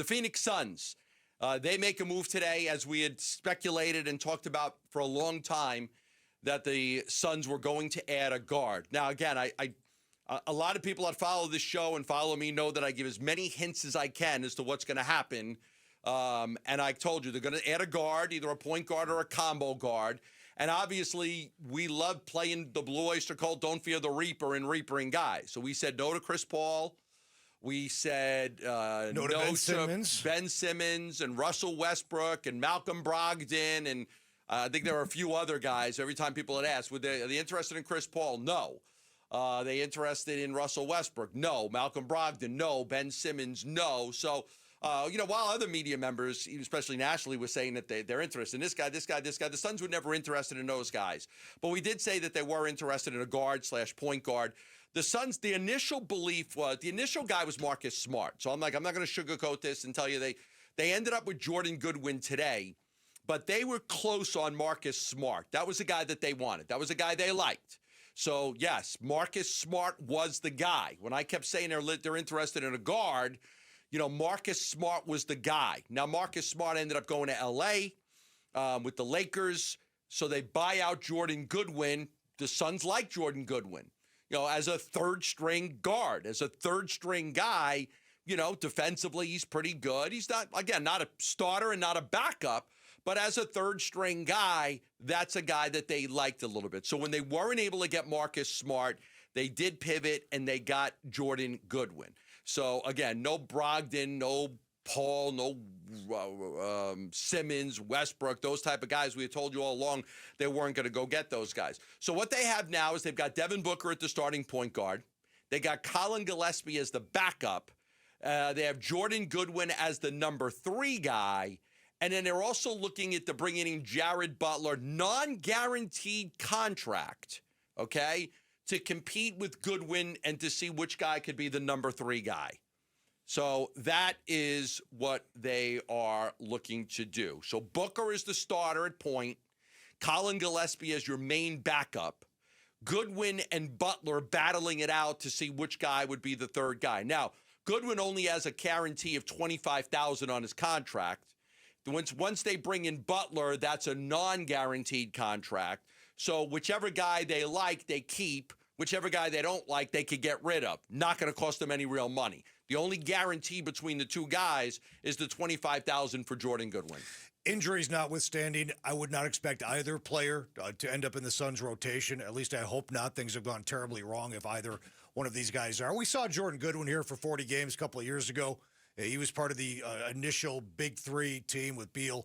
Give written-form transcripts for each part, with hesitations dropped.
The Phoenix Suns, they make a move today, as we had speculated and talked about for a long time, that the Suns were going to add a guard. Now, again, a lot of people that follow this show and follow me know that I give as many hints as I can as to what's going to happen. And I told you they're going to add a guard, either a point guard or a combo guard. And obviously, we love playing the Blue Oyster Cult, Don't Fear the Reaper, and Reapering guys. So we said no to Chris Paul. We said no to Ben Simmons and Russell Westbrook and Malcolm Brogdon. And I think there were a few other guys. Every time people had asked, are they interested in Chris Paul? No. They interested in Russell Westbrook? No. Malcolm Brogdon? No. Ben Simmons? No. So, while other media members, especially nationally, were saying that they're interested in this guy, the Suns were never interested in those guys. But we did say that they were interested in a guard/point guard. The Suns, the initial guy was Marcus Smart. So I'm not going to sugarcoat this and tell you they ended up with Jordan Goodwin today, but they were close on Marcus Smart. That was the guy that they wanted. That was the guy they liked. So, yes, Marcus Smart was the guy. When I kept saying they're interested in a guard, Marcus Smart was the guy. Now, Marcus Smart ended up going to L.A. With the Lakers, so they buy out Jordan Goodwin. The Suns like Jordan Goodwin, as a third-string guard, as a third-string guy. Defensively, he's pretty good. He's not a starter and not a backup, but as a third-string guy, that's a guy that they liked a little bit. So when they weren't able to get Marcus Smart, they did pivot and they got Jordan Goodwin. So, again, no Brogdon, no Paul, no Simmons, Westbrook, those type of guys. We had told you all along they weren't going to go get those guys. So what they have now is they've got Devin Booker at the starting point guard. They got Colin Gillespie as the backup. They have Jordan Goodwin as the number 3 guy. And then they're also looking at bringing in Jared Butler, non-guaranteed contract, okay, to compete with Goodwin and to see which guy could be the number 3 guy. So that is what they are looking to do. So Booker is the starter at point. Colin Gillespie as your main backup. Goodwin and Butler battling it out to see which guy would be the third guy. Now, Goodwin only has a guarantee of $25,000 on his contract. Once they bring in Butler, that's a non-guaranteed contract. So whichever guy they like, they keep. Whichever guy they don't like, they could get rid of. Not going to cost them any real money. The only guarantee between the two guys is the $25,000 for Jordan Goodwin. Injuries notwithstanding, I would not expect either player to end up in the Suns' rotation. At least I hope not. Things have gone terribly wrong if either one of these guys are. We saw Jordan Goodwin here for 40 games a couple of years ago. He was part of the initial Big Three team with Beal,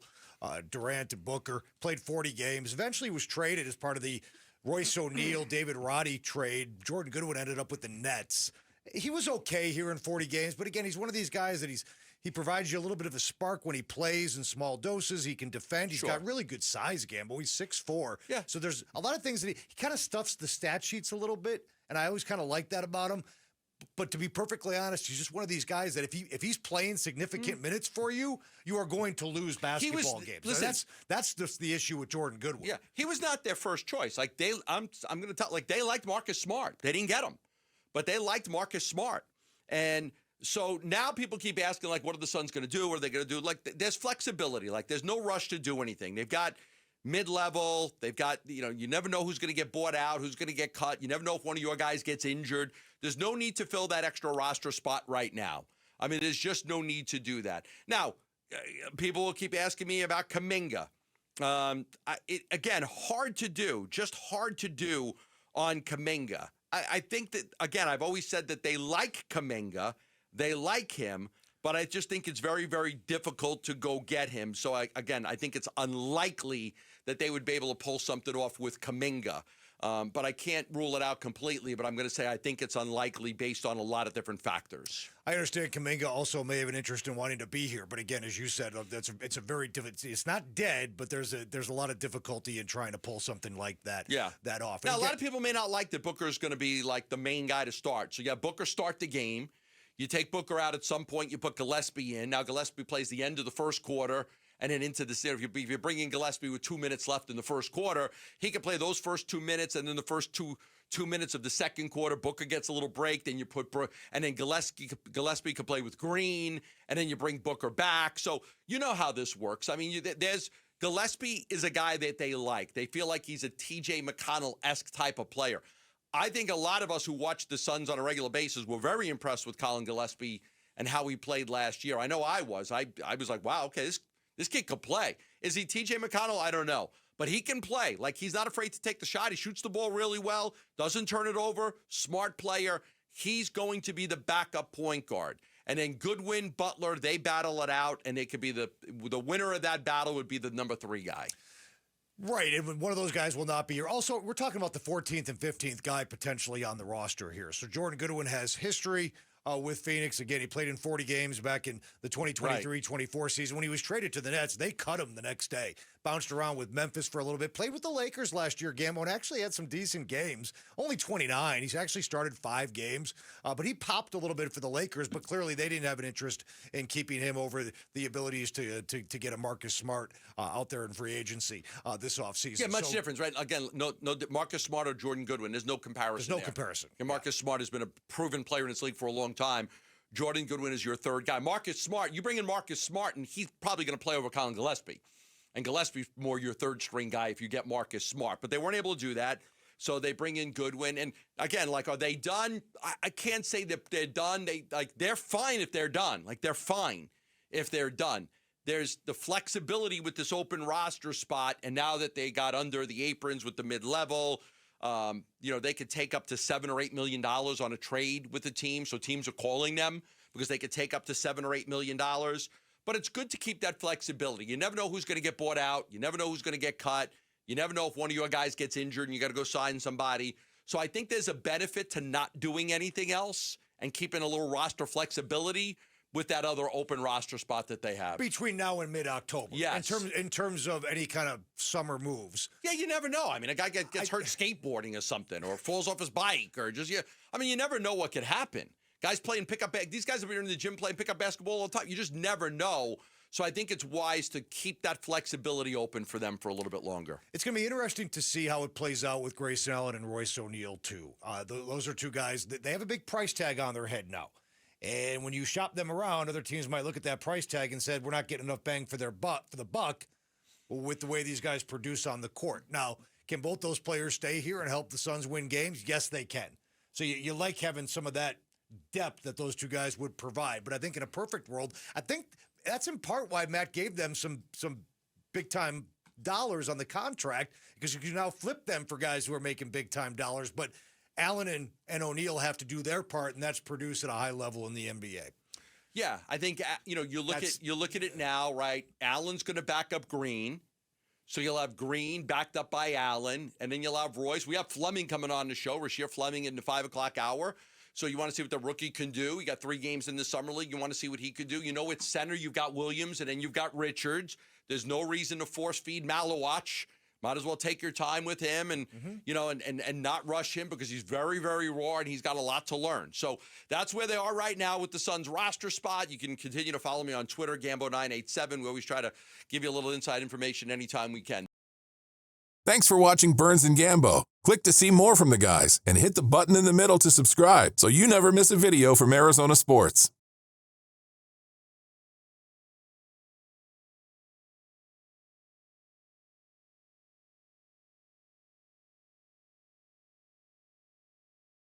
Durant, and Booker. Played 40 games. Eventually was traded as part of the Royce O'Neal, David Roddy trade. Jordan Goodwin ended up with the Nets. He was okay here in 40 games, but again, he's one of these guys that he provides you a little bit of a spark when he plays in small doses. He can defend. He's got really good size, Gambo. He's 6'4". Yeah. So there's a lot of things that he kind of stuffs the stat sheets a little bit, and I always kind of like that about him. But to be perfectly honest, he's just one of these guys that if he's playing significant minutes for you, you are going to lose basketball games. Listen, that's just the issue with Jordan Goodwin. Yeah, he was not their first choice. Like I'm going to tell, like they liked Marcus Smart. They didn't get him, but they liked Marcus Smart. And so now people keep asking, like, what are the Suns going to do? What are they going to do? Like, there's flexibility. Like, there's no rush to do anything. They've got mid-level. They've got, you never know who's going to get bought out, who's going to get cut. You never know if one of your guys gets injured. There's no need to fill that extra roster spot right now. I mean, there's just no need to do that. Now, people will keep asking me about Kuminga. Again, hard to do, just hard to do on Kuminga. I think that, again, I've always said that they like Kuminga. They like him, but I just think it's very, very difficult to go get him. So, I think it's unlikely that they would be able to pull something off with Kuminga. But I can't rule it out completely, but I'm going to say I think it's unlikely based on a lot of different factors. I understand Kuminga also may have an interest in wanting to be here, but again, as you said, it's a very difficult. It's not dead, but there's a lot of difficulty in trying to pull something like that. That off. Now, a lot of people may not like that Booker is going to be like the main guy to start. So Booker start the game. You take Booker out at some point. You put Gillespie in. Now Gillespie plays the end of the first quarter, and then into the if you're bringing Gillespie with 2 minutes left in the first quarter, he can play those first 2 minutes, and then the first two minutes of the second quarter, Booker gets a little break, then you put and then Gillespie can play with Green, and then you bring Booker back. So you know how this works. I mean, Gillespie is a guy that they like. They feel like he's a T.J. McConnell-esque type of player. I think a lot of us who watch the Suns on a regular basis were very impressed with Colin Gillespie and how he played last year. I know I was. I was like, wow, okay, this kid could play. Is he T.J. McConnell? I don't know. But he can play. Like, he's not afraid to take the shot. He shoots the ball really well, doesn't turn it over, smart player. He's going to be the backup point guard. And then Goodwin, Butler, they battle it out, and it could be the winner of that battle would be the number 3 guy. Right, and one of those guys will not be here. Also, we're talking about the 14th and 15th guy potentially on the roster here. So Jordan Goodwin has history with Phoenix. Again, he played in 40 games back in the 2023-24 season. When he was traded to the Nets, they cut him the next day. Bounced around with Memphis for a little bit. Played with the Lakers last year, Gambo, and actually had some decent games. Only 29. He's actually started 5 games. But he popped a little bit for the Lakers, but clearly they didn't have an interest in keeping him over the abilities to get a Marcus Smart out there in free agency this offseason. Yeah, much difference, right? Again, no Marcus Smart or Jordan Goodwin. There's no comparison. There's no comparison. And Marcus Smart has been a proven player in this league for a long time. Jordan Goodwin is your third guy. Marcus Smart, you bring in Marcus Smart, and he's probably going to play over Colin Gillespie. And Gillespie's more your third-string guy if you get Marcus Smart. But they weren't able to do that, so they bring in Goodwin. And, again, like, are they done? I can't say that they're done. They're fine if they're done. Like, they're fine if they're done. There's the flexibility with this open roster spot, and now that they got under the aprons with the mid-level, they could take up to $7 or $8 million on a trade with the team. So teams are calling them because they could take up to $7 or $8 million. But it's good to keep that flexibility. You never know who's going to get bought out. You never know who's going to get cut. You never know if one of your guys gets injured and you got to go sign somebody. So I think there's a benefit to not doing anything else and keeping a little roster flexibility with that other open roster spot that they have. Between now and mid-October. Yes. In terms of any kind of summer moves. Yeah, you never know. I mean, a guy gets hurt skateboarding or something, or falls off his bike, or you never know what could happen. Guys playing pickup, these guys have been in the gym playing pickup basketball all the time. You just never know. So I think it's wise to keep that flexibility open for them for a little bit longer. It's going to be interesting to see how it plays out with Grayson Allen and Royce O'Neal, too. Those are two guys that they have a big price tag on their head now. And when you shop them around, other teams might look at that price tag and said, we're not getting enough bang for the buck with the way these guys produce on the court. Now, can both those players stay here and help the Suns win games? Yes, they can. So you like having some of that depth that those two guys would provide. But I think in a perfect world, I think that's in part why Matt gave them some big-time dollars on the contract, because you can now flip them for guys who are making big-time dollars. But Allen and O'Neal have to do their part, and that's produce at a high level in the NBA. Yeah, I think you look at it now, right? Allen's going to back up Green, so you'll have Green backed up by Allen, and then you'll have Royce. We have Fleming coming on the show, Rasheer Fleming in the 5 o'clock hour. So you want to see what the rookie can do. You got 3 games in the summer league. You want to see what he could do. At center you've got Williams, and then you've got Richards. There's no reason to force feed Malawach. Might as well take your time with him and and not rush him, because he's very, very raw and he's got a lot to learn. So that's where they are right now with the Suns roster spot. You can continue to follow me on Twitter, Gambo987. We always try to give you a little inside information anytime we can. Thanks for watching Burns and Gambo. Click to see more from the guys and hit the button in the middle to subscribe so you never miss a video from Arizona sports.